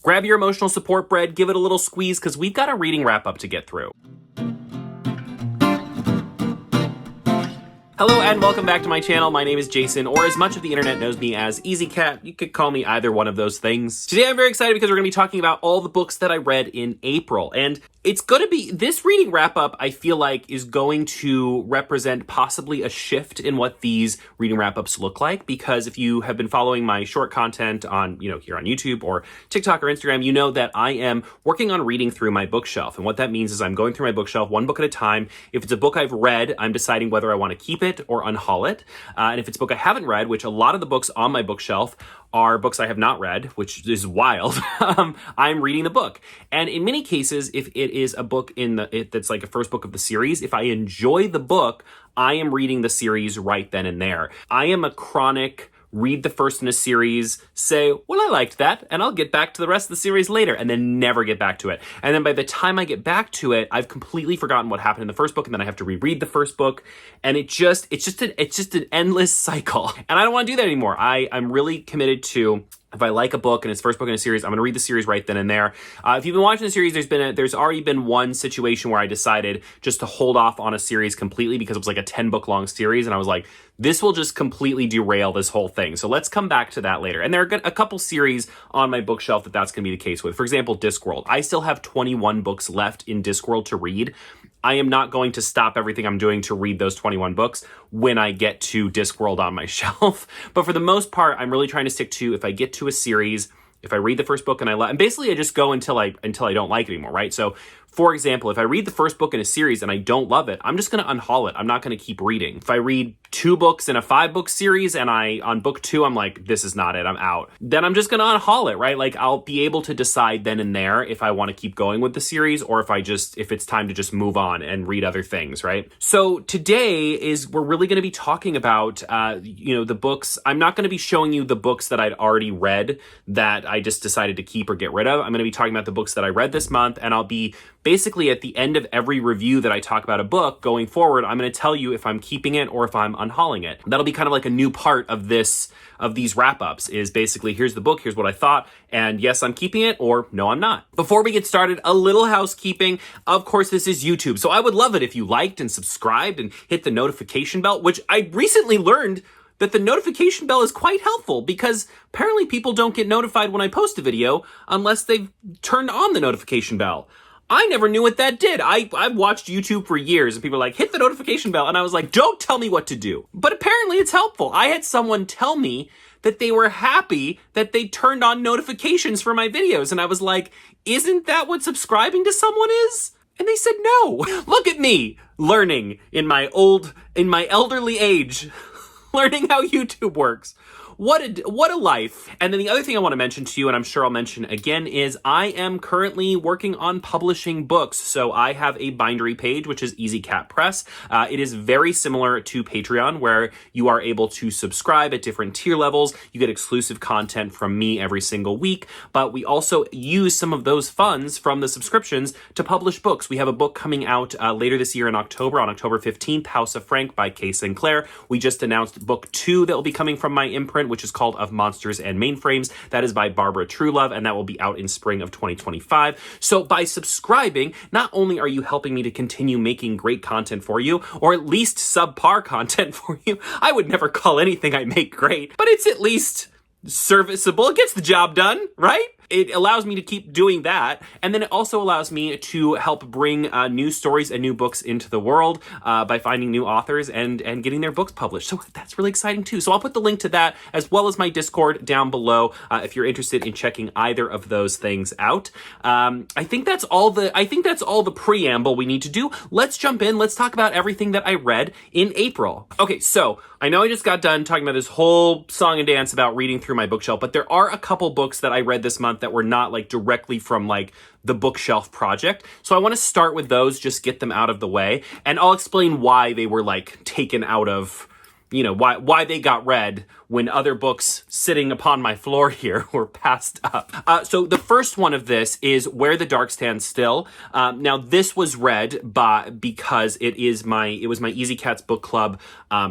Grab your emotional support bread, give it a little squeeze, because we've got a reading wrap-up to get through. Hello and welcome back to my channel. My name is Jason, or as much of the internet knows me as Easy Cat. You could call me either one of those things. Today I'm very excited because we're going to be talking about all the books that I read in April. And it's going to be, this reading wrap-up, I feel like, is going to represent possibly a shift in what these reading wrap-ups look like. Because if you have been following my short content on, here on YouTube or TikTok or Instagram, you know that I am working on reading through my bookshelf. And what that means is I'm going through my bookshelf one book at a time. If it's a book I've read, I'm deciding whether I want to keep it or unhaul it. And if it's a book I haven't read, which a lot of the books on my bookshelf are books I have not read, which is wild, I'm reading the book. And in many cases, if it is a book that's like a first book of the series, if I enjoy the book, I am reading the series right then and there. I am a chronic read the first in a series, say, well, I liked that, and I'll get back to the rest of the series later, and then never get back to it. And then by the time I get back to it, I've completely forgotten what happened in the first book, and then I have to reread the first book, and it's just an endless cycle. And I don't want to do that anymore. I'm really committed to, if I like a book and it's first book in a series, I'm going to read the series right then and there. If you've been watching the series, there's already been one situation where I decided just to hold off on a series completely because it was like a 10-book long series, and I was like, this will just completely derail this whole thing. So let's come back to that later. And there are a couple series on my bookshelf that's going to be the case with. For example, Discworld. I still have 21 books left in Discworld to read. I am not going to stop everything I'm doing to read those 21 books when I get to Discworld on my shelf. But for the most part, I'm really trying to stick to, if I get to a series, if I read the first book and basically I just go until I don't like it anymore, right? So for example, if I read the first book in a series and I don't love it, I'm just going to unhaul it. I'm not going to keep reading. If I read 2 books in a 5-book series and on book 2, I'm like, this is not it, I'm out. Then I'm just going to unhaul it, right? Like I'll be able to decide then and there if I want to keep going with the series or if it's time to just move on and read other things, right? So today we're really going to be talking about, the books. I'm not going to be showing you the books that I'd already read that I just decided to keep or get rid of. I'm going to be talking about the books that I read this month, and I'll be basically at the end of every review that I talk about a book going forward, I'm going to tell you if I'm keeping it or if I'm unhauling it. That'll be kind of like a new part of these wrap-ups, is basically, here's the book, here's what I thought, and yes, I'm keeping it, or no, I'm not. Before we get started, a little housekeeping. Of course, this is YouTube, so I would love it if you liked and subscribed and hit the notification bell, which I recently learned that the notification bell is quite helpful because apparently people don't get notified when I post a video unless they've turned on the notification bell. I never knew what that did. I've watched YouTube for years and people are like, hit the notification bell. And I was like, don't tell me what to do. But apparently it's helpful. I had someone tell me that they were happy that they turned on notifications for my videos. And I was like, isn't that what subscribing to someone is? And they said, no. Look at me learning in my elderly age, learning how YouTube works. What a life. And then the other thing I want to mention to you, and I'm sure I'll mention again, is I am currently working on publishing books. So I have a bindery page, which is Easy Cat Press. It is very similar to Patreon, where you are able to subscribe at different tier levels. You get exclusive content from me every single week, but we also use some of those funds from the subscriptions to publish books. We have a book coming out later this year in October, on October 15th, House of Frank by K. Sinclair. We just announced book 2 that will be coming from my imprint, which is called Of Monsters and Mainframes. That is by Barbara Truelove, and that will be out in spring of 2025. So by subscribing, not only are you helping me to continue making great content for you, or at least subpar content for you, I would never call anything I make great, but it's at least serviceable. It gets the job done, right? It allows me to keep doing that. And then it also allows me to help bring new stories and new books into the world by finding new authors and getting their books published. So that's really exciting too. So I'll put the link to that as well as my Discord down below if you're interested in checking either of those things out. I think that's all the preamble we need to do. Let's jump in. Let's talk about everything that I read in April. Okay, so I know I just got done talking about this whole song and dance about reading through my bookshelf, but there are a couple books that I read this month that were not like directly from like the bookshelf project. So I want to start with those, just get them out of the way, and I'll explain why they were like taken out of, why they got read when other books sitting upon my floor here were passed up. So the first one of this is Where the Dark Stands Still. Now this was read because it was my Easy Cats book club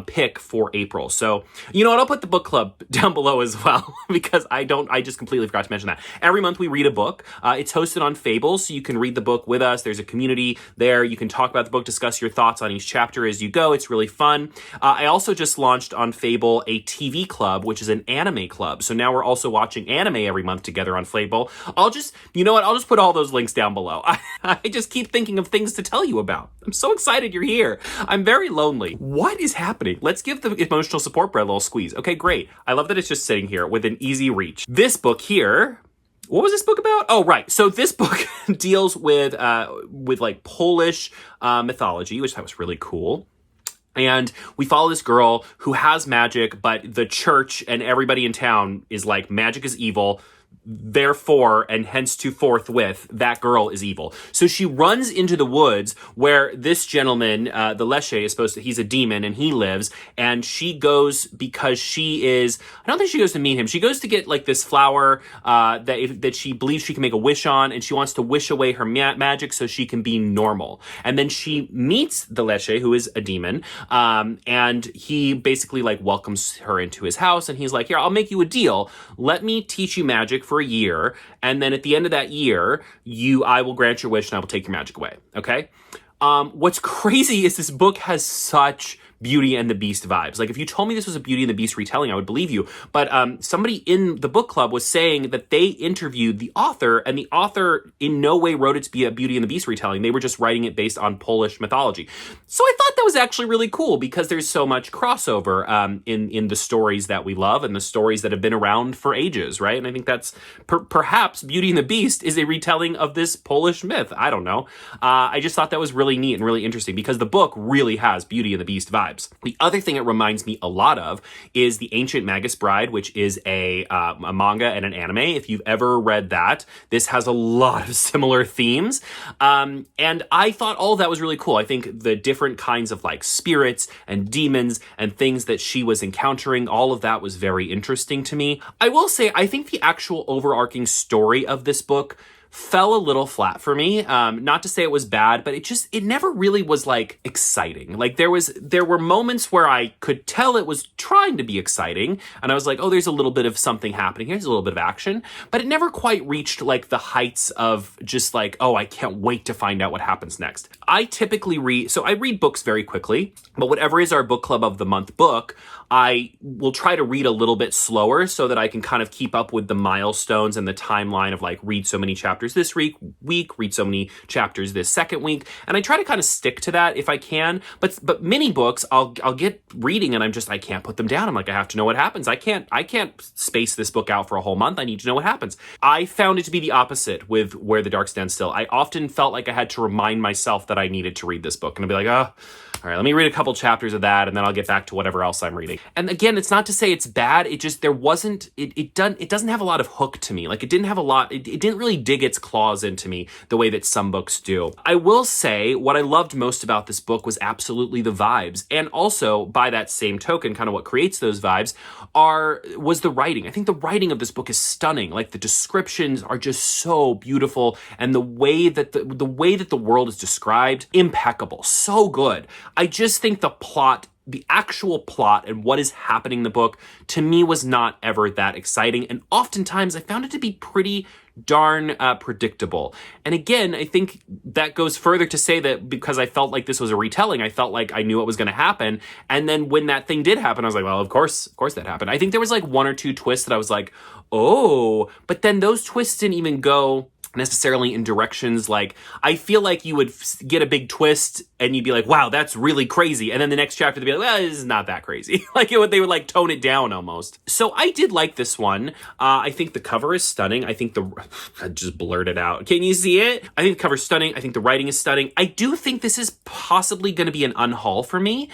pick for April. So you know what? I'll put the book club down below as well because I just completely forgot to mention that. Every month we read a book. It's hosted on Fable, so you can read the book with us. There's a community there. You can talk about the book, discuss your thoughts on each chapter as you go. It's really fun. I also just launched on Fable a TV club, which is an anime club. So now we're also watching anime every month together on Fable. I'll just put all those links down below. I just keep thinking of things to tell you about. I'm so excited you're here. I'm very lonely. What is happening? Let's give the emotional support bread a little squeeze. Okay, great. I love that it's just sitting here with an easy reach. This book here, what was this book about? Oh, right. So this book deals with like Polish mythology, which I thought was really cool. And we follow this girl who has magic, but the church and everybody in town is like, magic is evil. Therefore, and hence to forthwith, that girl is evil. So she runs into the woods where this gentleman, the Leshe, he's a demon and he lives. And she goes because I don't think she goes to meet him. She goes to get like this flower that she believes she can make a wish on. And she wants to wish away her magic so she can be normal. And then she meets the Leshe, who is a demon. And he basically like welcomes her into his house. And he's like, here, I'll make you a deal. Let me teach you magic for a year, and then at the end of that year, I will grant your wish and I will take your magic away. Okay? What's crazy is this book has such Beauty and the Beast vibes. Like, if you told me this was a Beauty and the Beast retelling, I would believe you. But somebody in the book club was saying that they interviewed the author, and the author in no way wrote it to be a Beauty and the Beast retelling. They were just writing it based on Polish mythology. So I thought that was actually really cool because there's so much crossover in the stories that we love and the stories that have been around for ages, right? And I think that's perhaps Beauty and the Beast is a retelling of this Polish myth. I don't know. I just thought that was really neat and really interesting because the book really has Beauty and the Beast vibes. The other thing it reminds me a lot of is The Ancient Magus Bride, which is a manga and an anime. If you've ever read that, this has a lot of similar themes. And I thought all of that was really cool. I think the different kinds of like spirits and demons and things that she was encountering, all of that was very interesting to me. I will say, I think the actual overarching story of this book fell a little flat for me. Not to say it was bad, but it never really was like exciting. Like there were moments where I could tell it was trying to be exciting. And I was like, oh, there's a little bit of something happening. Here's a little bit of action, but it never quite reached like the heights of just like, oh, I can't wait to find out what happens next. I typically read books very quickly, but whatever is our book club of the month book, I will try to read a little bit slower so that I can kind of keep up with the milestones and the timeline of like read so many chapters this week, read so many chapters this second week. And I try to kind of stick to that if I can. But mini books, I'll get reading and I can't put them down. I'm like, I have to know what happens. I can't space this book out for a whole month. I need to know what happens. I found it to be the opposite with Where the Dark Stands Still. I often felt like I had to remind myself that I needed to read this book. And I'd be like, oh, all right, let me read a couple chapters of that and then I'll get back to whatever else I'm reading. And again, it's not to say it's bad. It just, it doesn't have a lot of hook to me. Like it didn't really dig its claws into me the way that some books do. I will say what I loved most about this book was absolutely the vibes. And also by that same token, kind of what creates those vibes was the writing. I think the writing of this book is stunning. Like the descriptions are just so beautiful. And the way that the world is described, impeccable, so good. I just think the actual plot and what is happening in the book, to me, was not ever that exciting. And oftentimes I found it to be pretty darn predictable. And again, I think that goes further to say that because I felt like this was a retelling, I felt like I knew what was going to happen. And then when that thing did happen, I was like, well, of course that happened. I think there was like one or two twists that I was like, oh, but then those twists didn't even go necessarily in directions like, I feel like you would get a big twist and you'd be like, wow, that's really crazy. And then the next chapter they'd be like, well, this is not that crazy. They would like tone it down almost. So I did like this one. I think the cover is stunning. I think I just blurted out. Can you see it? I think the cover is stunning. I think the writing is stunning. I do think this is possibly going to be an unhaul for me.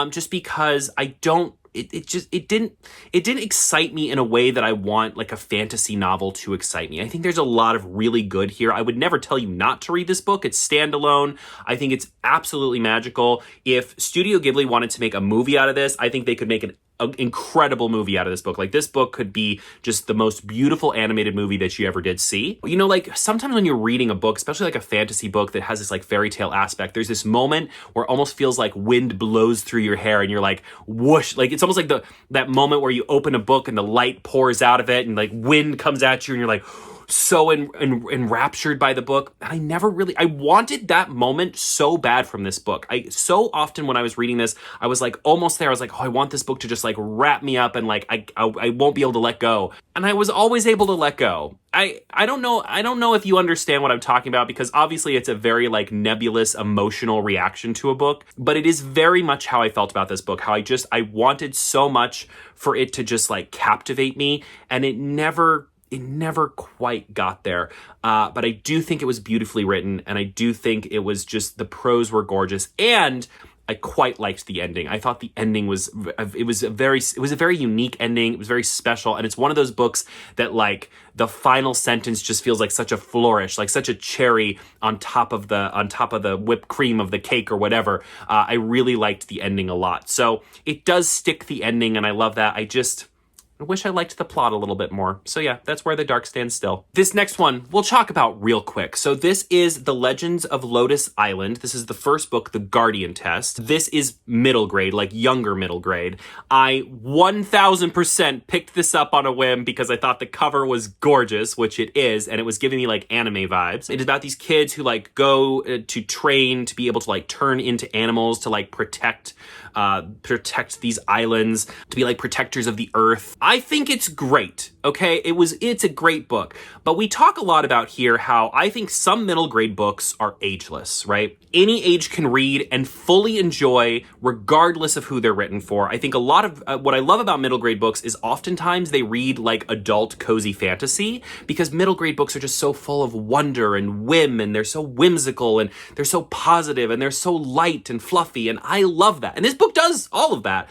Just because it didn't excite me in a way that I want like a fantasy novel to excite me. I think there's a lot of really good here. I would never tell you not to read this book. It's standalone. I think it's absolutely magical. If Studio Ghibli wanted to make a movie out of this, I think they could make an incredible movie out of this book. Like, this book could be just the most beautiful animated movie that you ever did see. You know, like, sometimes when you're reading a book, especially like a fantasy book that has this like fairy tale aspect, there's this moment where it almost feels like wind blows through your hair and you're like, whoosh. Like, it's almost like that moment where you open a book and the light pours out of it and like wind comes at you and you're like, so enraptured by the book. And I wanted that moment so bad from this book. So often when I was reading this, I was like almost there. I was like, oh, I want this book to just like wrap me up and like I won't be able to let go. And I was always able to let go. I don't know if you understand what I'm talking about, because obviously it's a very like nebulous emotional reaction to a book, but it is very much how I felt about this book. How I wanted so much for it to just like captivate me, and it never quite got there. But I do think it was beautifully written, and I do think it was just, the prose were gorgeous, and I quite liked the ending. I thought the ending was a very unique ending. It was very special, and it's one of those books that like the final sentence just feels like such a flourish, like such a cherry on top of the whipped cream of the cake or whatever. I really liked the ending a lot. So it does stick the ending, and I love that. I wish I liked the plot a little bit more. So yeah, that's where the dark stands still. This next one we'll talk about real quick. So this is The Legends of Lotus Island. This is the first book, The Guardian Test. This is middle grade, like younger middle grade. I 1000% picked this up on a whim because I thought the cover was gorgeous, which it is, and it was giving me like anime vibes. It is about these kids who like go to train to be able to like turn into animals to like protect these islands, to be like protectors of the earth. I think it's great, okay? It's a great book. But we talk a lot about here how I think some middle grade books are ageless, right? Any age can read and fully enjoy regardless of who they're written for. I think a lot of what I love about middle grade books is oftentimes they read like adult cozy fantasy, because middle grade books are just so full of wonder and whim, and they're so whimsical, and they're so positive, and they're so light and fluffy, and I love that. And this book does all of that.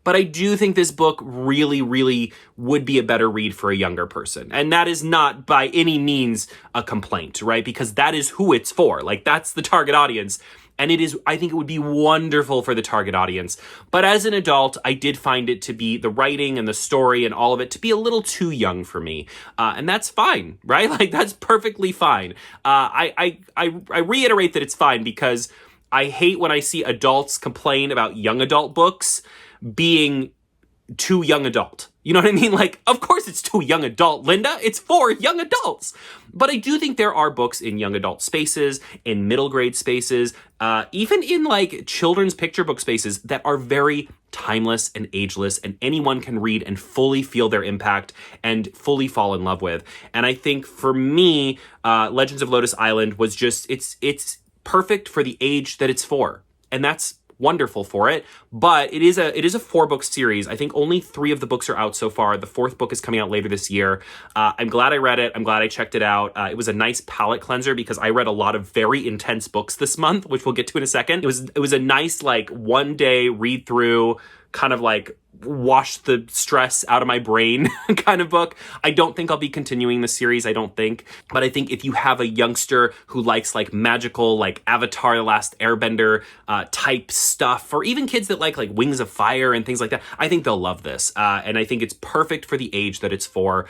But I do think this book really, really would be a better read for a younger person. And that is not by any means a complaint, right? Because that is who it's for. Like, that's the target audience. And I think it would be wonderful for the target audience. But as an adult, I did find it to be, the writing and the story and all of it, to be a little too young for me. And that's fine, right? Like, that's perfectly fine. I reiterate that it's fine, because I hate when I see adults complain about young adult books being too young adult. You know what I mean? Like, of course it's too young adult, Linda. It's for young adults. But I do think there are books in young adult spaces, in middle grade spaces, even in like children's picture book spaces that are very timeless and ageless, and anyone can read and fully feel their impact and fully fall in love with. And I think for me, Legends of Lotus Island was just, it's perfect for the age that it's for. And that's wonderful for it. But it is a 4-book series. I think only 3 of the books are out so far. The 4th book is coming out later this year. I'm glad I read it. I'm glad I checked it out. It was a nice palate cleanser, because I read a lot of very intense books this month, which we'll get to in a second. It was a nice like one day read through, kind of like wash the stress out of my brain kind of book. I don't think I'll be continuing the series, I don't think. But I think if you have a youngster who likes like magical, like Avatar: The Last Airbender type stuff, or even kids that like Wings of Fire and things like that, I think they'll love this. And I think it's perfect for the age that it's for,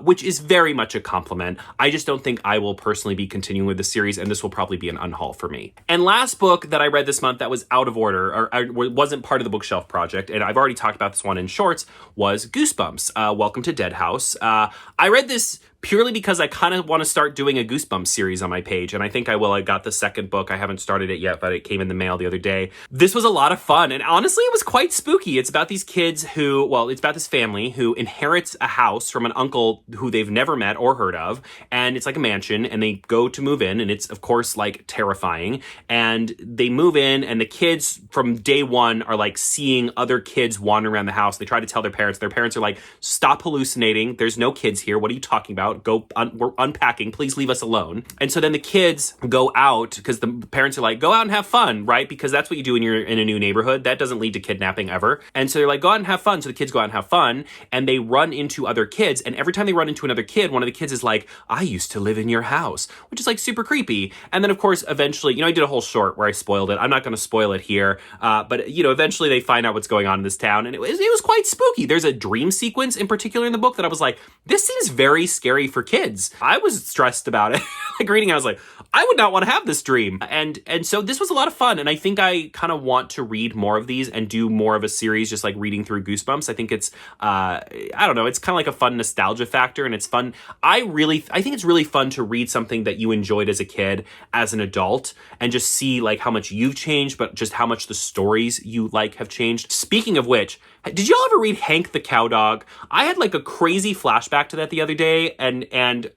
which is very much a compliment. I just don't think I will personally be continuing with the series, and this will probably be an unhaul for me. And last book that I read this month that was out of order, or wasn't part of the bookshelf project, and I've already talked about this one in shorts, was Goosebumps, Welcome to Dead House. I read this purely because I kind of want to start doing a Goosebumps series on my page, and I think I will. I got the second book. I haven't started it yet, but it came in the mail the other day. This was a lot of fun, and honestly, it was quite spooky. It's about these kids it's about this family who inherits a house from an uncle who they've never met or heard of, and it's like a mansion, and they go to move in, and it's, of course, like terrifying, and they move in, and the kids from day one are like seeing other kids wander around the house. They try to tell their parents. Their parents are like, stop hallucinating. There's no kids here. What are you talking about? out. We're unpacking. Please leave us alone. And so then the kids go out because the parents are like, go out and have fun, right? Because that's what you do when you're in a new neighborhood. That doesn't lead to kidnapping ever. And so they're like, go out and have fun. So the kids go out and have fun, and they run into other kids. And every time they run into another kid, one of the kids is like, I used to live in your house, which is like super creepy. And then of course, eventually, I did a whole short where I spoiled it. I'm not going to spoil it here. But eventually they find out what's going on in this town, and it was quite spooky. There's a dream sequence in particular in the book that I was like, this seems very scary for kids. I was stressed about it. Like reading, I was like, I would not want to have this dream. And so this was a lot of fun. And I think I kind of want to read more of these and do more of a series, just like reading through Goosebumps. I think it's, I don't know, it's kind of like a fun nostalgia factor, and it's fun. I think it's really fun to read something that you enjoyed as a kid, as an adult, and just see like how much you've changed, but just how much the stories you like have changed. Speaking of which, did y'all ever read Hank the Cowdog? I had like a crazy flashback to that the other day, and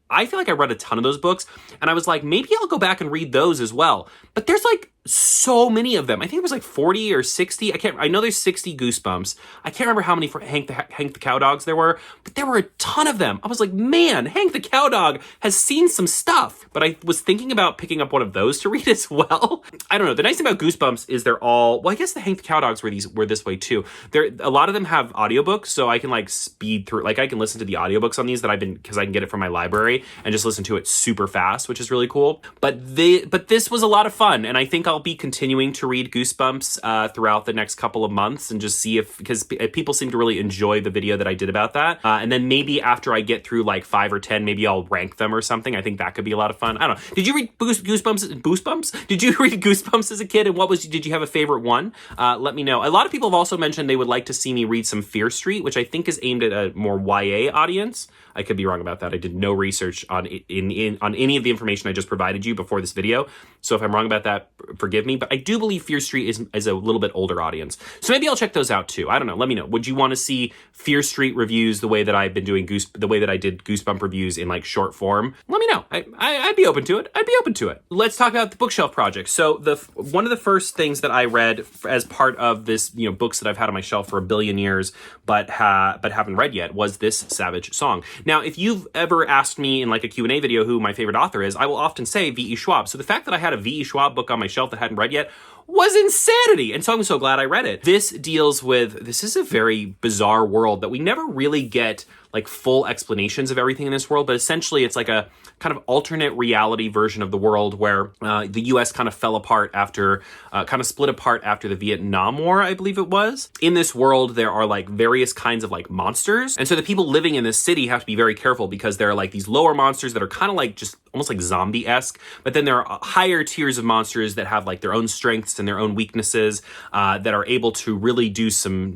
I feel like I read a ton of those books, and I was like, maybe I'll go back and read those as well. But there's like so many of them. I think it was like 40 or 60. I know there's 60 Goosebumps. I can't remember how many for Hank the Cowdogs there were, but there were a ton of them. I was like, man, Hank the Cowdog has seen some stuff. But I was thinking about picking up one of those to read as well. I don't know. The nice thing about Goosebumps is they're all, well, I guess the Hank the Cowdogs were this way too. A lot of them have audiobooks, so I can like speed through, like I can listen to the audiobooks on these because I can get it from my library and just listen to it super fast, which is really cool. But this was a lot of fun, and I think I'll be continuing to read Goosebumps throughout the next couple of months and just see because people seem to really enjoy the video that I did about that. And then maybe after I get through like 5 or 10, maybe I'll rank them or something. I think that could be a lot of fun. I don't know. Did you read Goosebumps? Did you read Goosebumps as a kid? And did you have a favorite one? Let me know. A lot of people have also mentioned they would like to see me read some Fear Street, which I think is aimed at a more YA audience. I could be wrong about that. I did no research on any of the information I just provided you before this video. So if I'm wrong about that, forgive me. But I do believe Fear Street is a little bit older audience. So maybe I'll check those out too. I don't know. Let me know. Would you want to see Fear Street reviews the way that I've been doing the way that I did Goosebump reviews in like short form? Let me know. I'd be open to it. Let's talk about the bookshelf project. So one of the first things that I read as part of this, books that I've had on my shelf for a billion years, but haven't read yet, was this Savage Song. Now, if you've ever asked me in like a Q&A video who my favorite author is, I will often say V.E. Schwab. So the fact that I had a V.E. Schwab book on my shelf that I hadn't read yet was insanity. And so I'm so glad I read it. This is a very bizarre world that we never really get like full explanations of everything in this world, but essentially it's like a kind of alternate reality version of the world where the U.S. kind of fell apart kind of split apart after the Vietnam War, I believe it was. In this world, there are like various kinds of like monsters. And so the people living in this city have to be very careful because there are like these lower monsters that are kind of like just almost like zombie-esque, but then there are higher tiers of monsters that have like their own strengths and their own weaknesses that are able to really do some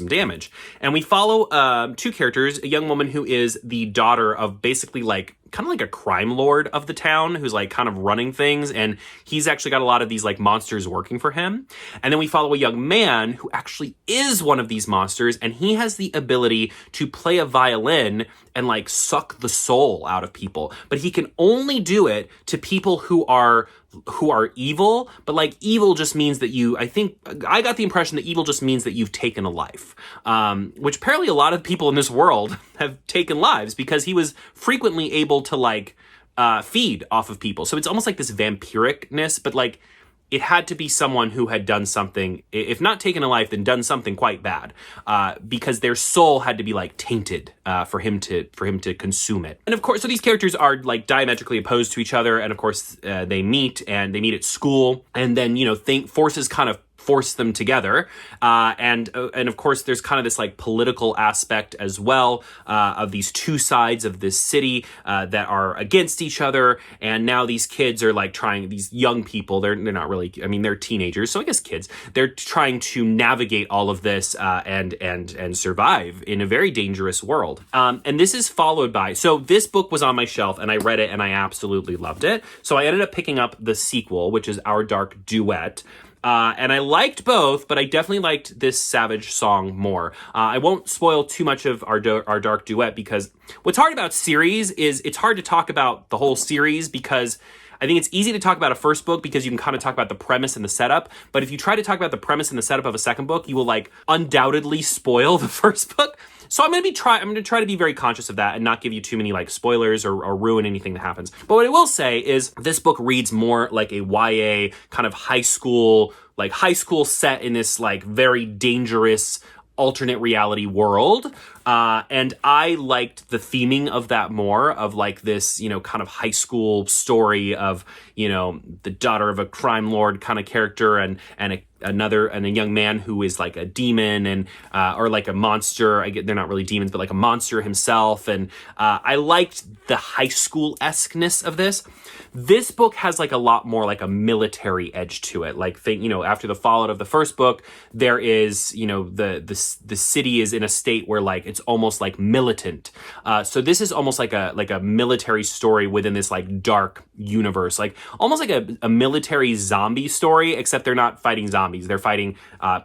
damage. And we follow 2 characters, a young woman who is the daughter of basically like kind of like a crime lord of the town who's like kind of running things, and he's actually got a lot of these like monsters working for him. And then we follow a young man who actually is one of these monsters, and he has the ability to play a violin and like suck the soul out of people, but he can only do it to people who are evil. But like evil just means that I got the impression that evil just means that you've taken a life, which apparently a lot of people in this world have taken lives because he was frequently able to like feed off of people. So it's almost like this vampiricness, but like it had to be someone who had done something, if not taken a life, then done something quite bad, because their soul had to be like tainted for him to consume it. And of course, so these characters are like diametrically opposed to each other, and of course they meet at school, and then forces kind of force them together. And of course, there's kind of this like political aspect as well of these 2 sides of this city that are against each other. And now these kids are like these young people, they're not really, I mean, they're teenagers. So I guess kids, they're trying to navigate all of this and survive in a very dangerous world. And this is followed by, so this book was on my shelf and I read it and I absolutely loved it. So I ended up picking up the sequel, which is Our Dark Duet. And I liked both, but I definitely liked this Savage Song more. I won't spoil too much of our Dark Duet because what's hard about series is it's hard to talk about the whole series because I think it's easy to talk about a first book because you can kind of talk about the premise and the setup. But if you try to talk about the premise and the setup of a second book, you will like undoubtedly spoil the first book. So I'm going to try to be very conscious of that and not give you too many like spoilers or ruin anything that happens. But what I will say is this book reads more like a YA kind of high school set in this like very dangerous alternate reality world. And I liked the theming of that more, of like this, kind of high school story of, the daughter of a crime lord kind of character and a young man who is like a demon and or like a monster. They're not really demons, but like a monster himself. And I liked the high school-esque-ness of this. This book has like a lot more like a military edge to it. Like after the fallout of the first book, there is, the city is in a state where like it's almost like militant. So this is almost like a military story within this like dark universe, like almost like a military zombie story, except they're not fighting zombies. They're fighting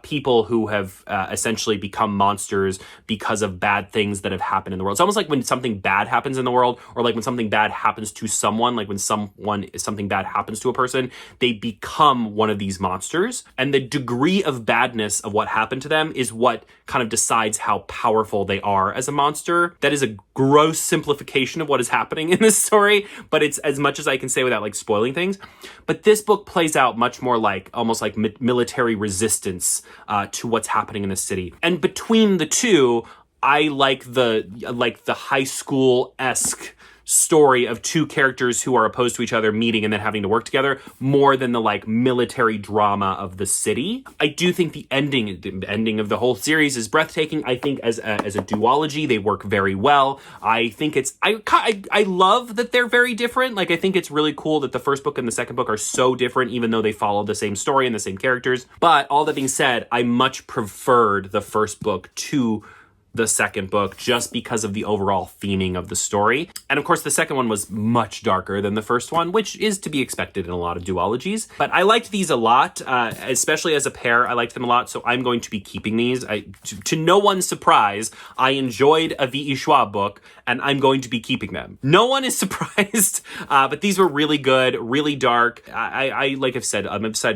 people who have essentially become monsters because of bad things that have happened in the world. It's almost like when something bad happens in the world, or like when something bad happens to someone, like when something bad happens to a person, they become one of these monsters. And the degree of badness of what happened to them is what kind of decides how powerful they are as a monster. That is a gross simplification of what is happening in this story, but it's as much as I can say without like spoiling things. But this book plays out much more like almost like military resistance to what's happening in the city. And between the two, I like the high school-esque story of two characters who are opposed to each other meeting and then having to work together more than the like military drama of the city. I do think the ending of the whole series is breathtaking. I think as a duology, they work very well. I think I love that they're very different. Like I think it's really cool that the first book and the second book are so different, even though they follow the same story and the same characters. But all that being said, I much preferred the first book to the second book just because of the overall theming of the story. And of course, the second one was much darker than the first one, which is to be expected in a lot of duologies. But I liked these a lot, especially as a pair. I liked them a lot, so I'm going to be keeping these. To no one's surprise, I enjoyed a V.E. Schwab book, and I'm going to be keeping them. No one is surprised, but these were really good, really dark. I like I've said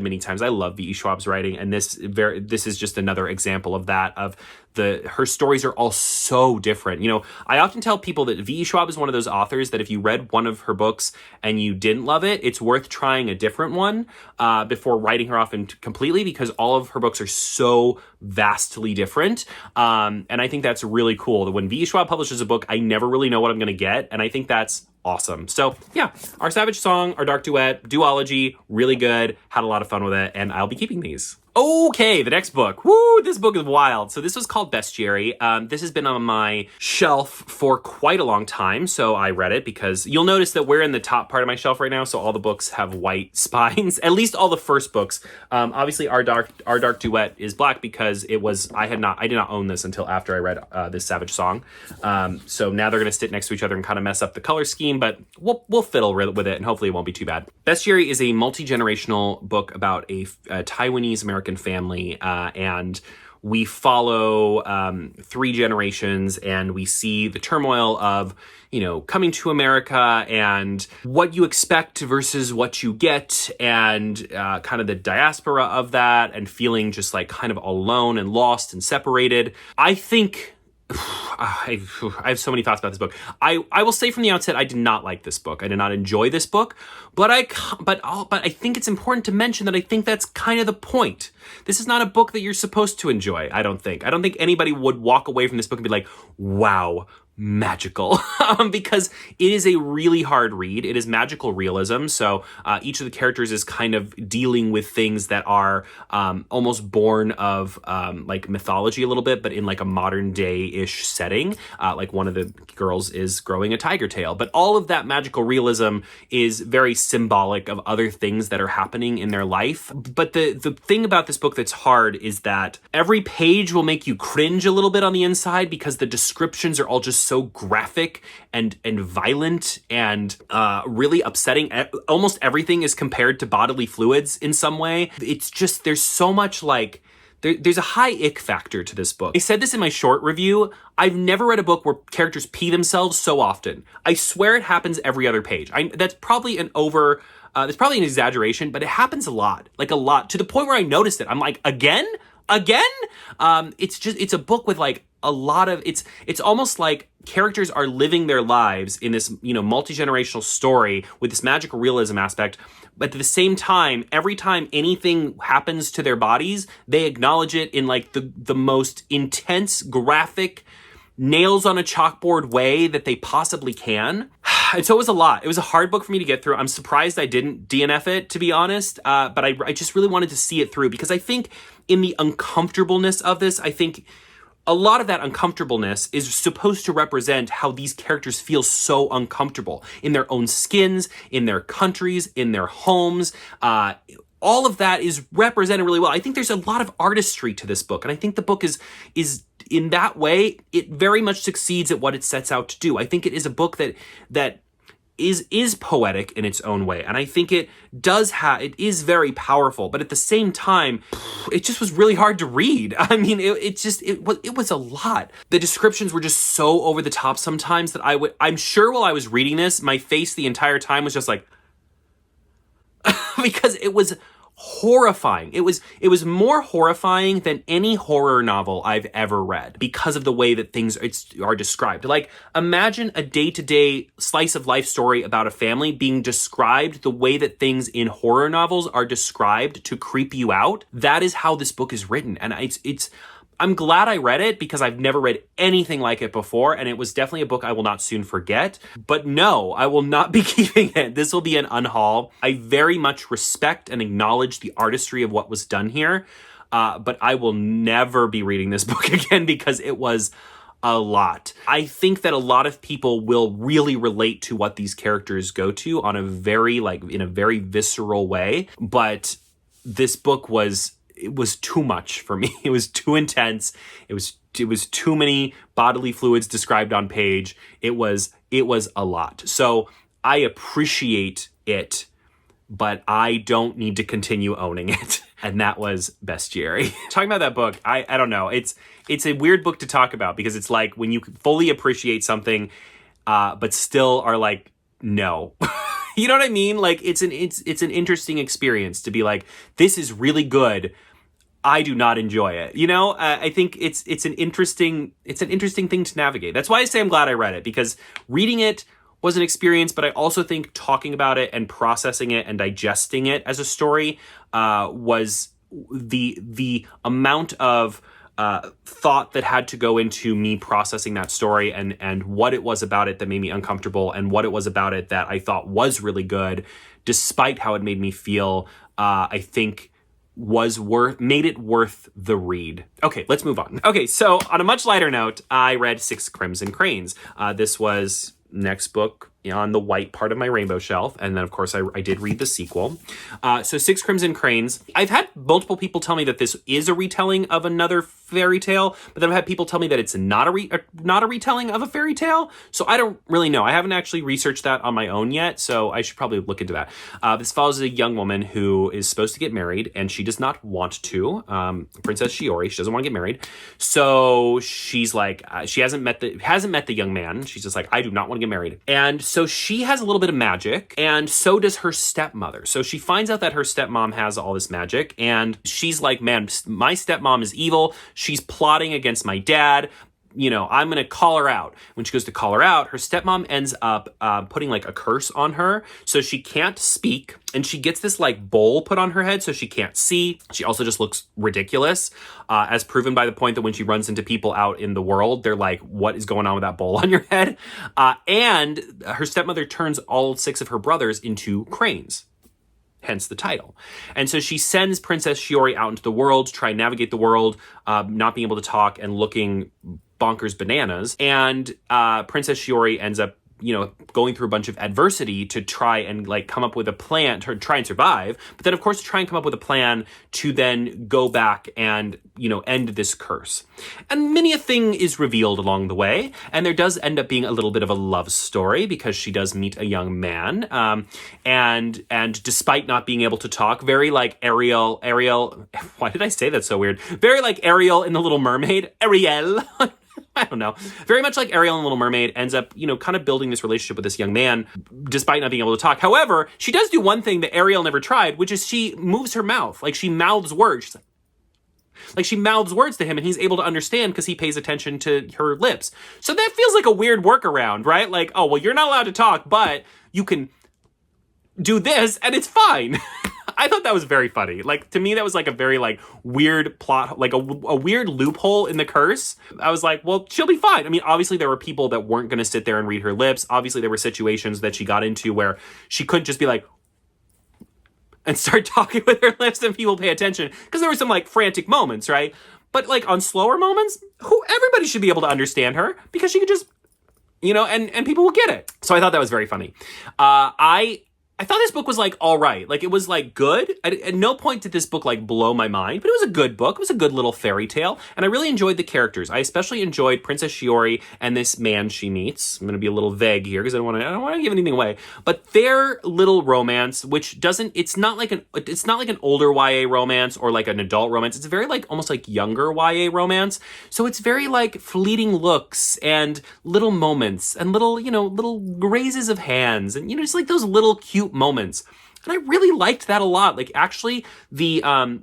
many times, I love V.E. Schwab's writing, and this is just another example of that, of her stories are all so different. I often tell people that V.E. Schwab is one of those authors that if you read one of her books and you didn't love it, it's worth trying a different one before writing her off completely, because all of her books are so vastly different. And I think that's really cool that when V.E. Schwab publishes a book, I never really know what I'm going to get. And I think that's awesome. So yeah, our Savage Song, our Dark Duet, duology, really good. Had a lot of fun with it, and I'll be keeping these. Okay, the next book. Woo, this book is wild. So this was called Bestiary. This has been on my shelf for quite a long time, so I read it because you'll notice that we're in the top part of my shelf right now, so all the books have white spines, at least all the first books. Obviously, our Dark Duet is black because I did not own this until after I read this Savage Song. So now they're going to sit next to each other and kind of mess up the color scheme, but we'll fiddle with it, and hopefully it won't be too bad. Bestiary is a multi-generational book about a Taiwanese American family, and we follow 3 generations, and we see the turmoil of coming to America and what you expect versus what you get, and kind of the diaspora of that, and feeling just like kind of alone and lost and separated. I think I have so many thoughts about this book. I will say from the outset, I did not like this book. I did not enjoy this book, but I think it's important to mention that I think that's kind of the point. This is not a book that you're supposed to enjoy. I don't think anybody would walk away from this book and be like, wow, magical, because it is a really hard read. It is magical realism. So each of the characters is kind of dealing with things that are almost born of like mythology a little bit, but in like a modern day-ish setting. Like one of the girls is growing a tiger tail, but all of that magical realism is very symbolic of other things that are happening in their life. But the thing about this book that's hard is that every page will make you cringe a little bit on the inside, because the descriptions are all just so graphic and violent and really upsetting. Almost everything is compared to bodily fluids in some way. It's just, there's so much like, there's a high ick factor to this book. I said this in my short review. I've never read a book where characters pee themselves so often. I swear it happens every other page. That's probably an exaggeration, but it happens a lot, to the point where I noticed it. I'm like, again? again. It's a book with like a lot of, it's almost like characters are living their lives in this, multi-generational story with this magical realism aspect. But at the same time, every time anything happens to their bodies, they acknowledge it in like the most intense, graphic, nails on a chalkboard way that they possibly can. And so it was a lot. It was a hard book for me to get through. I'm surprised I didn't DNF it, to be honest. But I just really wanted to see it through, because I think in the uncomfortableness of this, I think a lot of that uncomfortableness is supposed to represent how these characters feel so uncomfortable in their own skins, in their countries, in their homes. All of that is represented really well. I think there's a lot of artistry to this book, and I think the book is in that way, it very much succeeds at what it sets out to do. I think it is a book that is poetic in its own way, and I think it is very powerful, but at the same time, it just was really hard to read. I mean, it was a lot. The descriptions were just so over the top sometimes that I'm sure while I was reading this, my face the entire time was just like, because it was horrifying. It was more horrifying than any horror novel I've ever read, because of the way that things are described. Like, imagine a day-to-day slice of life story about a family being described the way that things in horror novels are described to creep you out. That is how this book is written. And I'm glad I read it, because I've never read anything like it before, and it was definitely a book I will not soon forget. But no, I will not be keeping it. This will be an unhaul. I very much respect and acknowledge the artistry of what was done here, but I will never be reading this book again, because it was a lot. I think that a lot of people will really relate to what these characters go to on in a very visceral way, but this book was too much for me. It was too intense. It was too many bodily fluids described on page. It was a lot. So I appreciate it, but I don't need to continue owning it. And that was Bestiary. Talking about that book, I don't know. It's a weird book to talk about, because it's like when you fully appreciate something, but still are like, no. You know what I mean? Like, it's an interesting experience to be like, this is really good. I do not enjoy it. I think it's an interesting thing to navigate. That's why I say I'm glad I read it, because reading it was an experience, but I also think talking about it and processing it and digesting it as a story was the amount of thought that had to go into me processing that story, and what it was about it that made me uncomfortable, and what it was about it that I thought was really good, despite how it made me feel. I think made it worth the read. Okay, let's move on. Okay, so on a much lighter note, I read Six Crimson Cranes. This was next book on the white part of my rainbow shelf, and then of course I did read the sequel. So Six Crimson Cranes, I've had multiple people tell me that this is a retelling of another fairy tale, but then I've had people tell me that it's not a retelling of a fairy tale, so I don't really know. I haven't actually researched that on my own yet, so I should probably look into that. This follows a young woman who is supposed to get married, and she does not want to. Princess Shiori, she doesn't want to get married, so she's like, she hasn't met the young man. She's just like, I do not want to get married. And so she has a little bit of magic, and so does her stepmother. So she finds out that her stepmom has all this magic, and she's like, man, my stepmom is evil. She's plotting against my dad. I'm going to call her out. When she goes to call her out, her stepmom ends up putting like a curse on her, so she can't speak, and she gets this like bowl put on her head so she can't see. She also just looks ridiculous, as proven by the point that when she runs into people out in the world, they're like, what is going on with that bowl on your head? And her stepmother turns all 6 of her brothers into cranes. Hence the title. And so she sends Princess Shiori out into the world to try and navigate the world, not being able to talk and looking bonkers bananas. And Princess Shiori ends up, going through a bunch of adversity to try and like come up with a plan to try and survive. But then of course to try and come up with a plan to then go back and, end this curse. And many a thing is revealed along the way. And there does end up being a little bit of a love story, because she does meet a young man. And despite not being able to talk, very like Ariel, why did I say that so weird? Very like Ariel in The Little Mermaid, Ariel. I don't know. Very much like Ariel in Little Mermaid, ends up, kind of building this relationship with this young man, despite not being able to talk. However, she does do one thing that Ariel never tried, which is she moves her mouth. Like, she mouths words. She's like, Like, she mouths words to him and he's able to understand because he pays attention to her lips. So that feels like a weird workaround, right? Like, oh, well, you're not allowed to talk, but you can do this and it's fine. I thought that was very funny. Like, to me, that was like a very like weird plot, like a weird loophole in the curse. I was like, well, she'll be fine. I mean, obviously there were people that weren't going to sit there and read her lips. Obviously there were situations that she got into where she couldn't just be like, and start talking with her lips and people pay attention. Because there were some like frantic moments, right? But like on slower moments, everybody should be able to understand her because she could just, and people will get it. So I thought that was very funny. I thought this book was like all right. Like, it was like good. At no point did this book like blow my mind, but it was a good book. It was a good little fairy tale. And I really enjoyed the characters. I especially enjoyed Princess Shiori and this man she meets. I'm going to be a little vague here because I don't want to give anything away. But their little romance, which it's not like an older YA romance or like an adult romance. It's very like almost like younger YA romance. So it's very like fleeting looks and little moments and little raises of hands and just like those little cute moments. And I really liked that a lot. Like, actually, the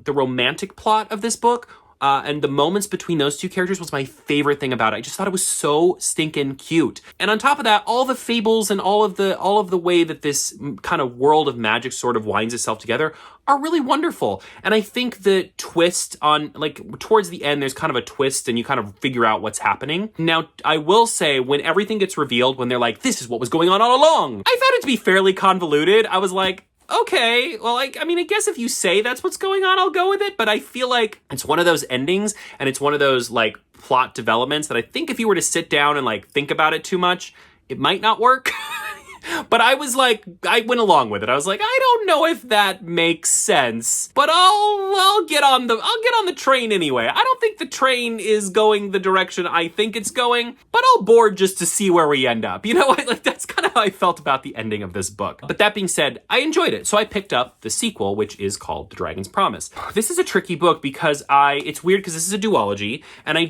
romantic plot of this book and the moments between those two characters was my favorite thing about it. I just thought it was so stinking cute. And on top of that, all the fables and all of the way that this kind of world of magic sort of winds itself together are really wonderful. And I think the twist on, like, towards the end, there's kind of a twist and you kind of figure out what's happening. Now, I will say, when everything gets revealed, when they're like, this is what was going on all along, I found it to be fairly convoluted. I was like, okay, well, I guess if you say that's what's going on, I'll go with it. But I feel like it's one of those endings and it's one of those, like, plot developments that I think if you were to sit down and, like, think about it too much, it might not work. But I was like, I went along with it. I was like, I don't know if that makes sense, but I'll get on the train anyway. I don't think the train is going the direction I think it's going, but I'll board just to see where we end up. Like, that's kind of how I felt about the ending of this book. But that being said, I enjoyed it. So I picked up the sequel, which is called The Dragon's Promise. This is a tricky book because it's weird because this is a duology, and I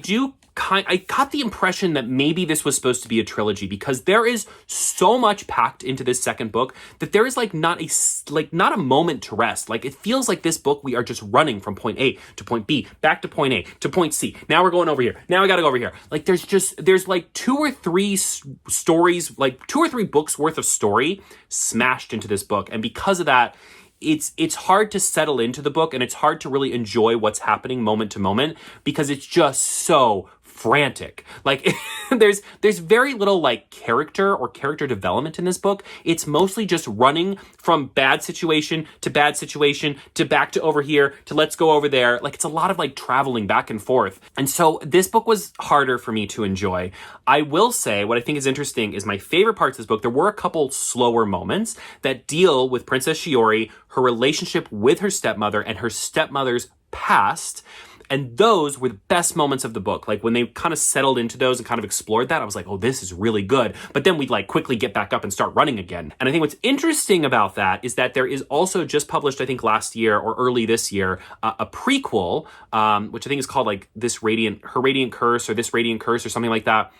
got the impression that maybe this was supposed to be a trilogy because there is so much packed into this second book that there is not a moment to rest. Like, it feels like this book, we are just running from point A to point B, back to point A to point C. Now we're going over here. Now I got to go over here. Like, there's like two or three stories, like 2 or 3 books worth of story smashed into this book. And because of that, it's hard to settle into the book and it's hard to really enjoy what's happening moment to moment because it's just so frantic. Like, there's very little like character or character development in this book. It's mostly just running from bad situation to bad situation to back to over here to let's go over there. Like, it's a lot of like traveling back and forth. And so this book was harder for me to enjoy. I will say what I think is interesting is my favorite parts of this book. There were a couple slower moments that deal with Princess Shiori, her relationship with her stepmother and her stepmother's past. And those were the best moments of the book. Like, when they kind of settled into those and kind of explored that, I was like, oh, this is really good. But then we'd like quickly get back up and start running again. And I think what's interesting about that is that there is also just published, I think last year or early this year, a prequel, which I think is called like Her Radiant Curse or This Radiant Curse or something like that.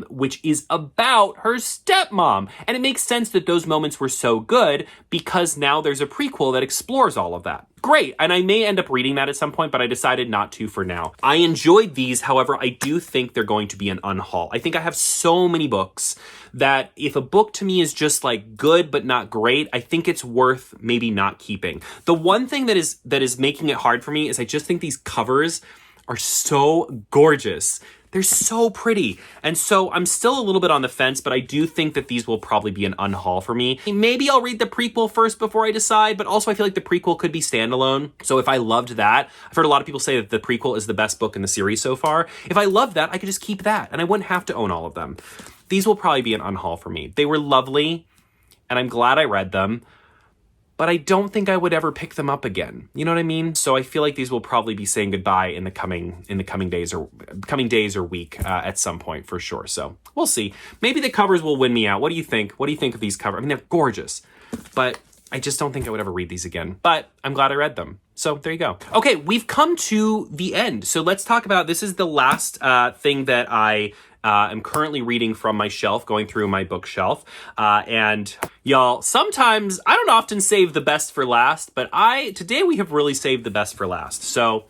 Which is about her stepmom. And it makes sense that those moments were so good because now there's a prequel that explores all of that. Great. And I may end up reading that at some point, but I decided not to for now. I enjoyed these. However, I do think they're going to be an unhaul. I think I have so many books that if a book to me is just like good but not great, I think it's worth maybe not keeping. The one thing that is making it hard for me is I just think these covers are so gorgeous. They're so pretty. And so I'm still a little bit on the fence, but I do think that these will probably be an unhaul for me. Maybe I'll read the prequel first before I decide, but also I feel like the prequel could be standalone. So if I loved that, I've heard a lot of people say that the prequel is the best book in the series so far. If I loved that, I could just keep that and I wouldn't have to own all of them. These will probably be an unhaul for me. They were lovely and I'm glad I read them, but I don't think I would ever pick them up again. You know what I mean? So I feel like these will probably be saying goodbye in the coming days or week at some point for sure. So we'll see. Maybe the covers will win me out. What do you think? What do you think of these covers? I mean, they're gorgeous, but I just don't think I would ever read these again. But I'm glad I read them. So there you go. Okay, we've come to the end. So let's talk about, this is the last thing that I am currently reading from my shelf, going through my bookshelf. And y'all, sometimes I don't often save the best for last, but today we have really saved the best for last. So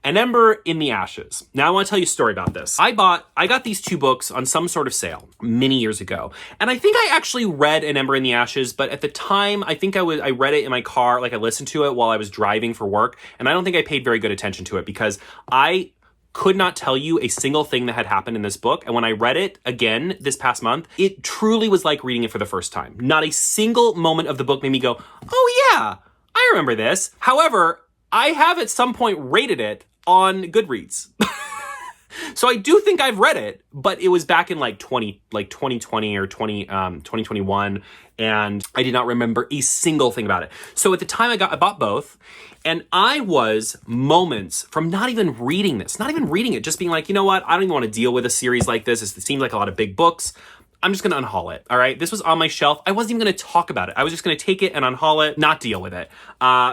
and Ember in the Ashes. Now I want to tell you a story about this. I got these two books on some sort of sale many years ago. And I think I actually read An Ember in the Ashes, but at the time, I think I read it in my car, like I listened to it while I was driving for work, and I don't think I paid very good attention to it because I could not tell you a single thing that had happened in this book. And when I read it again this past month, it truly was like reading it for the first time. Not a single moment of the book made me go, oh yeah, I remember this. However, I have at some point rated it on Goodreads. So I do think I've read it, but it was back in like 2020 or 2021, and I did not remember a single thing about it. So at the time I bought both, and I was moments from not even reading it, just being like, you know what? I don't even want to deal with a series like this. It seems like a lot of big books. I'm just going to unhaul it, all right? This was on my shelf. I wasn't even going to talk about it. I was just going to take it and unhaul it, not deal with it,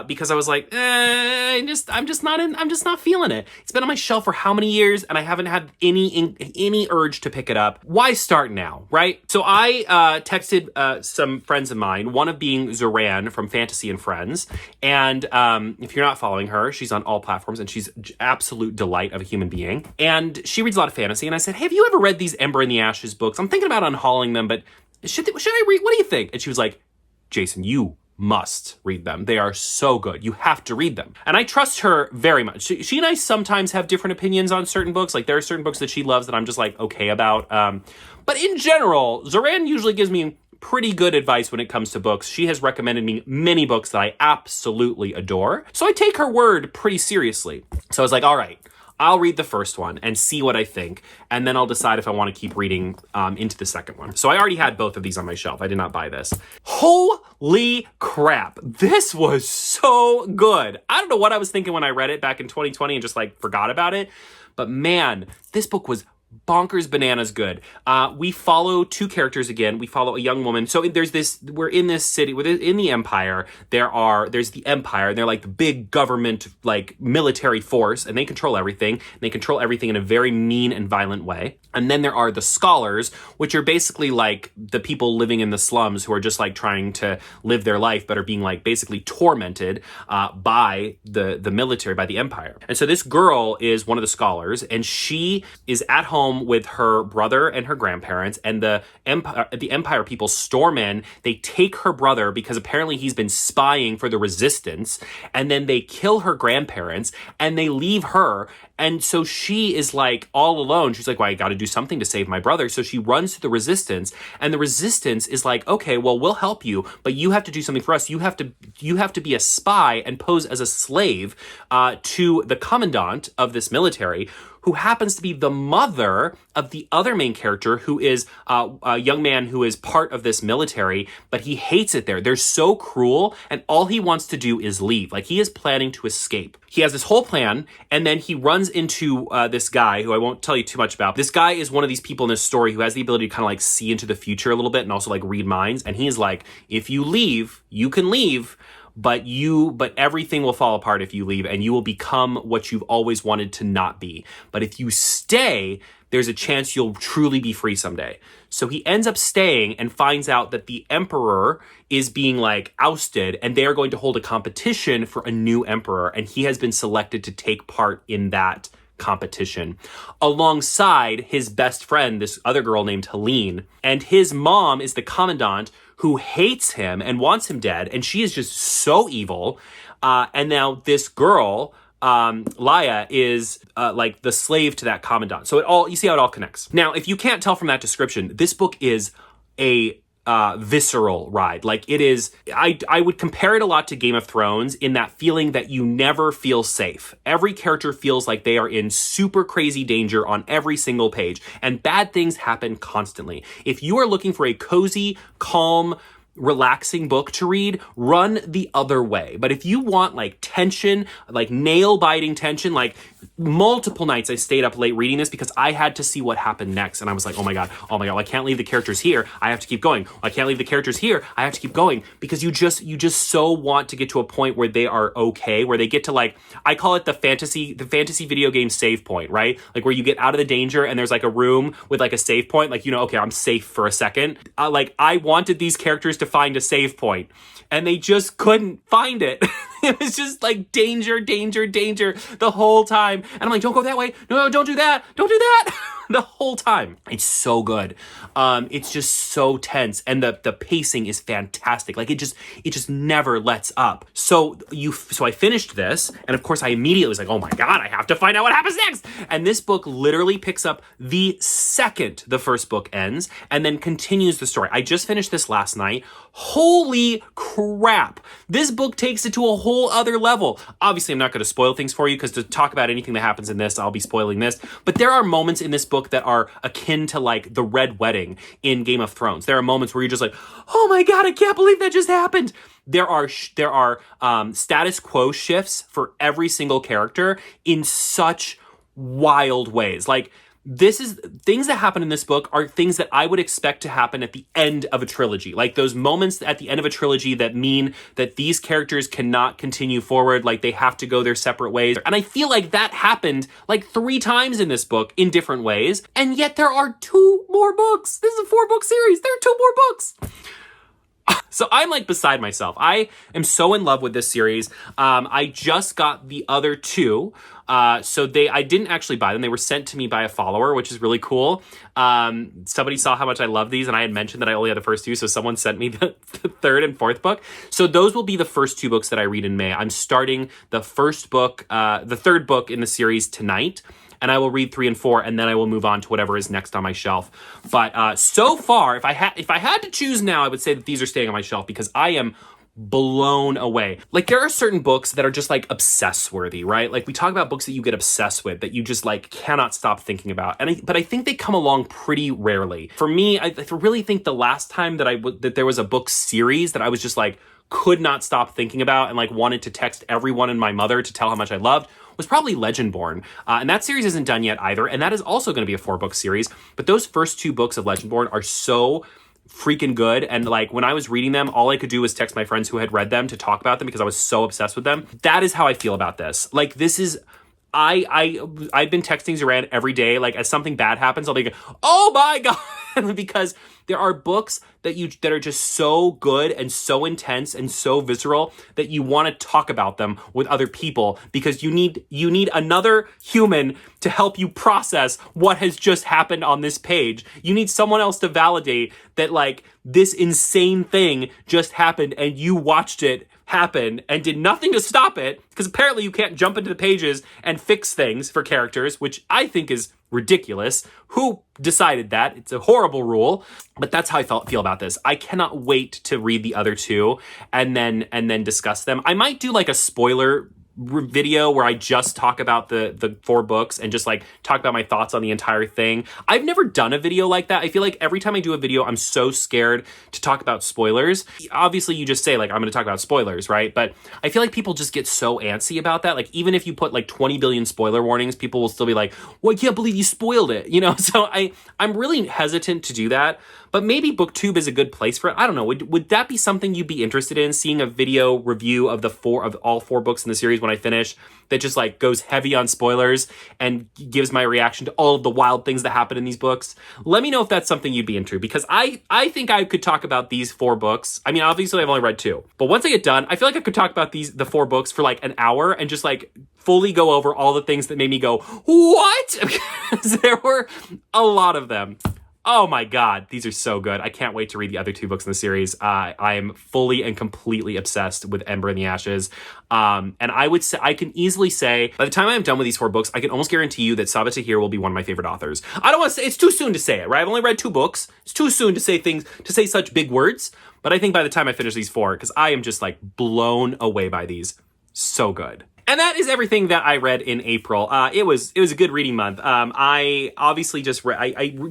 because I was like, I'm just not feeling it. It's been on my shelf for how many years, and I haven't had any urge to pick it up. Why start now, right? So I texted some friends of mine, one of being Zoran from Fantasy and Friends, and if you're not following her, she's on all platforms, and she's absolute delight of a human being, and she reads a lot of fantasy, and I said, hey, have you ever read these Ember in the Ashes books? I'm thinking about unhauling them, but should I read? What do you think? And she was like, Jason, you must read them. They are so good. You have to read them. And I trust her very much. She and I sometimes have different opinions on certain books. Like there are certain books that she loves that I'm just like, okay about. But in general, Zoran usually gives me pretty good advice when it comes to books. She has recommended me many books that I absolutely adore. So I take her word pretty seriously. So I was like, all right, I'll read the first one and see what I think, and then I'll decide if I want to keep reading into the second one. So I already had both of these on my shelf. I did not buy this. Holy crap. This was so good. I don't know what I was thinking when I read it back in 2020 and just like forgot about it. But man, this book was bonkers bananas good. We follow two characters again. We follow a young woman. So we're in this city, in the Empire. There's the Empire, and they're like the big government, like military force, and they control everything. And they control everything in a very mean and violent way. And then there are the scholars, which are basically like the people living in the slums who are just like trying to live their life, but are being like basically tormented by the military, by the Empire. And so this girl is one of the scholars, and she is at home with her brother and her grandparents, and the Empire people storm in. They take her brother because apparently he's been spying for the resistance, and then they kill her grandparents, and they leave her. And so she is like all alone. She's like, well, I got to do something to save my brother. So she runs to the resistance, and the resistance is like, okay, well, we'll help you, but you have to do something for us. You have to be a spy and pose as a slave to the commandant of this military, who happens to be the mother of the other main character, who is a young man who is part of this military, but he hates it there. They're so cruel, and all he wants to do is leave. Like, he is planning to escape. He has this whole plan, and then he runs into this guy, who I won't tell you too much about. This guy is one of these people in this story who has the ability to kind of like see into the future a little bit and also like read minds. And he's like, if you leave, you can leave, but everything will fall apart if you leave, and you will become what you've always wanted to not be. But if you stay, there's a chance you'll truly be free someday. So he ends up staying and finds out that the emperor is being like ousted, and they are going to hold a competition for a new emperor, and he has been selected to take part in that competition alongside his best friend, this other girl named Helene. And his mom is the commandant, who hates him and wants him dead, and she is just so evil. And now this girl, Laya, is like the slave to that commandant. So you see how it all connects. Now, if you can't tell from that description, this book is a visceral ride. Like, it is, I would compare it a lot to Game of Thrones in that feeling that you never feel safe. Every character feels like they are in super crazy danger on every single page, and bad things happen constantly. If you are looking for a cozy, calm, relaxing book to read, run the other way. But if you want like tension, like nail-biting tension, like multiple nights I stayed up late reading this because I had to see what happened next. And I was like, oh my God, I can't leave the characters here. I have to keep going. I can't leave the characters here. I have to keep going, because you just so want to get to a point where they are okay, where they get to, like, I call it the fantasy video game save point, right? Like, where you get out of the danger and there's like a room with like a save point, like, okay, I'm safe for a second. Like, I wanted these characters to find a save point, and they just couldn't find it. It was just like danger, danger, danger the whole time. And I'm like, don't go that way. No, don't do that. Don't do that. The whole time. It's so good. It's just so tense. And the pacing is fantastic. Like it just never lets up. So I finished this. And of course I immediately was like, oh my God, I have to find out what happens next. And this book literally picks up the second the first book ends and then continues the story. I just finished this last night. Holy crap. This book takes it to a whole other level. Obviously, I'm not going to spoil things for you because to talk about anything that happens in this, I'll be spoiling this. But there are moments in this book that are akin to like the Red Wedding in Game of Thrones. There are moments where you're just like, oh my God, I can't believe that just happened. There are status quo shifts for every single character in such wild ways. Like, this is things that happen in this book are things that I would expect to happen at the end of a trilogy. Like those moments at the end of a trilogy that mean that these characters cannot continue forward, like they have to go their separate ways. And I feel like that happened like 3 times in this book in different ways. And yet there are 2 more books. This is a 4-book series. There are 2 more books. So I'm like beside myself. I am so in love with this series. I just got the other 2. I didn't actually buy them. They were sent to me by a follower, which is really cool. Somebody saw how much I love these and I had mentioned that I only had the first 2. So someone sent me the 3rd and 4th book. So those will be the first 2 books that I read in May. I'm starting the 3rd book in the series tonight. And I will read 3 and 4, and then I will move on to whatever is next on my shelf. But so far, if I had to choose now, I would say that these are staying on my shelf because I am blown away. Like there are certain books that are just like obsess worthy, right? Like we talk about books that you get obsessed with, that you just like cannot stop thinking about. But I think they come along pretty rarely. For me, I really think the last time that there was a book series that I was just like could not stop thinking about and like wanted to text everyone and my mother to tell how much I loved was probably Legendborn. And that series isn't done yet either. And that is also going to be a 4-book series. But those first 2 books of Legendborn are so freaking good. And like when I was reading them, all I could do was text my friends who had read them to talk about them because I was so obsessed with them. That is how I feel about this. Like this is... I've been texting Zoran every day. Like as something bad happens, I'll be like, oh my God, because there are books that are just so good and so intense and so visceral that you want to talk about them with other people because you need another human to help you process what has just happened on this page. You need someone else to validate that like this insane thing just happened and you watched it happen and did nothing to stop it because apparently you can't jump into the pages and fix things for characters, which I think is ridiculous. Who decided that? It's a horrible rule, but that's how I feel about this. I cannot wait to read the other 2 and then discuss them. I might do like a spoiler video where I just talk about the 4 books and just like talk about my thoughts on the entire thing. I've never done a video like that. I feel like every time I do a video, I'm so scared to talk about spoilers. Obviously, you just say like, I'm going to talk about spoilers, right? But I feel like people just get so antsy about that. Like even if you put like 20 billion spoiler warnings, people will still be like, well, I can't believe you spoiled it. You know, so I'm really hesitant to do that. But maybe BookTube is a good place for it. I don't know. Would that be something you'd be interested in, seeing a video review of all 4 books in the series when I finish that just like goes heavy on spoilers and gives my reaction to all of the wild things that happen in these books? Let me know if that's something you'd be into because I think I could talk about these 4 books. I mean, obviously I've only read 2, but once I get done, I feel like I could talk about the 4 books for like an hour and just like fully go over all the things that made me go, what? Because there were a lot of them. Oh my God, these are so good. I can't wait to read the other 2 books in the series. I am fully and completely obsessed with Ember and the Ashes. And I would say, I can easily say, by the time I'm done with these 4 books, I can almost guarantee you that Sabaa Tahir will be one of my favorite authors. I don't want to say, it's too soon to say it, right? I've only read 2 books. It's too soon to say such big words. But I think by the time I finish these 4, because I am just like blown away by these. So good. And that is everything that I read in April. It was a good reading month. I obviously just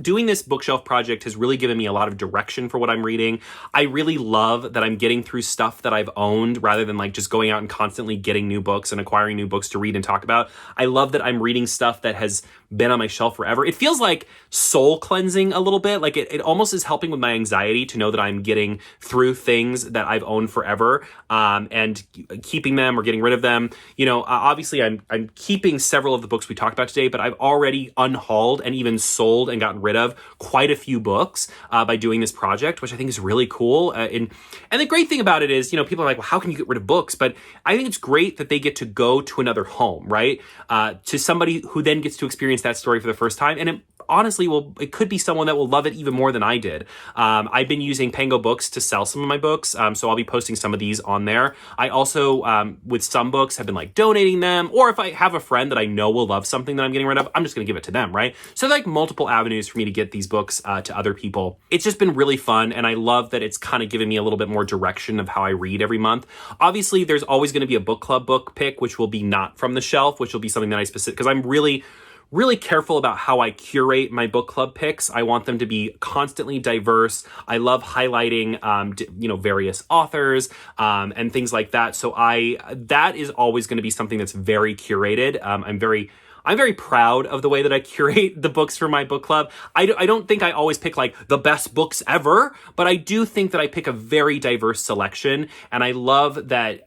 doing this bookshelf project has really given me a lot of direction for what I'm reading. I really love that I'm getting through stuff that I've owned rather than like just going out and constantly getting new books and acquiring new books to read and talk about. I love that I'm reading stuff that has been on my shelf forever. It feels like soul cleansing a little bit. Like it almost is helping with my anxiety to know that I'm getting through things that I've owned forever and keeping them or getting rid of them. You obviously I'm keeping several of the books we talked about today, but I've already unhauled and even sold and gotten rid of quite a few books by doing this project, which I think is really cool. And the great thing about it is, people are like, well, how can you get rid of books? But I think it's great that they get to go to another home, right? To somebody who then gets to experience that story for the first time. And honestly, it could be someone that will love it even more than I did. I've been using Pango Books to sell some of my books, so I'll be posting some of these on there. I also, with some books, have been like donating them, or if I have a friend that I know will love something that I'm getting rid of, I'm just going to give it to them, right? So like multiple avenues for me to get these books to other people. It's just been really fun, and I love that it's kind of given me a little bit more direction of how I read every month. Obviously, there's always going to be a book club book pick, which will be not from the shelf, which will be something that I specific, because I'm really careful about how I curate my book club picks. I want them to be constantly diverse. I love highlighting, various authors and things like that. So that is always going to be something that's very curated. I'm very proud of the way that I curate the books for my book club. I don't think I always pick like the best books ever, but I do think that I pick a very diverse selection. And I love that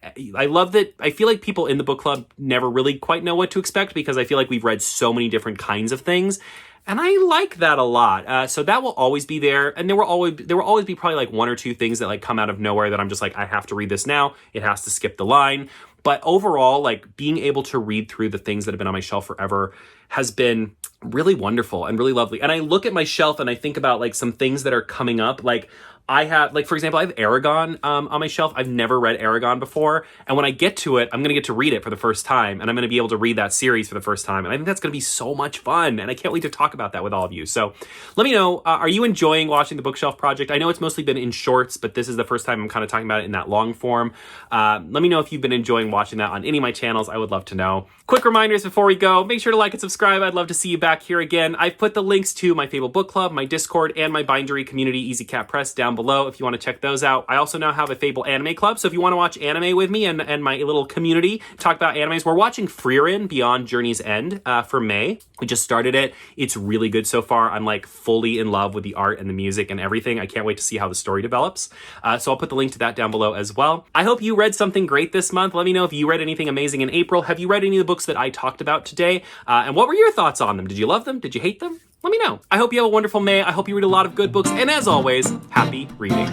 I feel like people in the book club never really quite know what to expect, because I feel like we've read so many different kinds of things. And I like that a lot. So that will always be there. And there will always be probably like one or two things that like come out of nowhere that I'm just like, I have to read this now. It has to skip the line. But overall, like being able to read through the things that have been on my shelf forever has been really wonderful and really lovely. And I look at my shelf and I think about like some things that are coming up. Like I have, like, for example, I have Aragon on my shelf. I've never read Aragon before. And when I get to it, I'm going to get to read it for the first time. And I'm going to be able to read that series for the first time. And I think that's going to be so much fun. And I can't wait to talk about that with all of you. So let me know, are you enjoying watching the Bookshelf Project? I know it's mostly been in shorts, but this is the first time I'm kind of talking about it in that long form. Let me know if you've been enjoying watching that on any of my channels. I would love to know. Quick reminders before we go. Make sure to like and subscribe. I'd love to see you back here again. I've put the links to my Fable Book Club, my Discord, and my Bindery community, Easy Cat Press, down below if you want to check those out. I also now have a Fable Anime Club, so if you want to watch anime with me and my little community talk about animes, we're watching Frieren Beyond Journey's End for May. We just started it. It's really good so far. I'm like fully in love with the art and the music and everything. I can't wait to see how the story develops. So I'll put the link to that down below as well. I hope you read something great this month. Let me know if you read anything amazing in April. Have you read any of the books that I talked about today? And what were your thoughts on them? Did you love them? Did you hate them? Let me know. I hope you have a wonderful May. I hope you read a lot of good books. And as always, happy reading.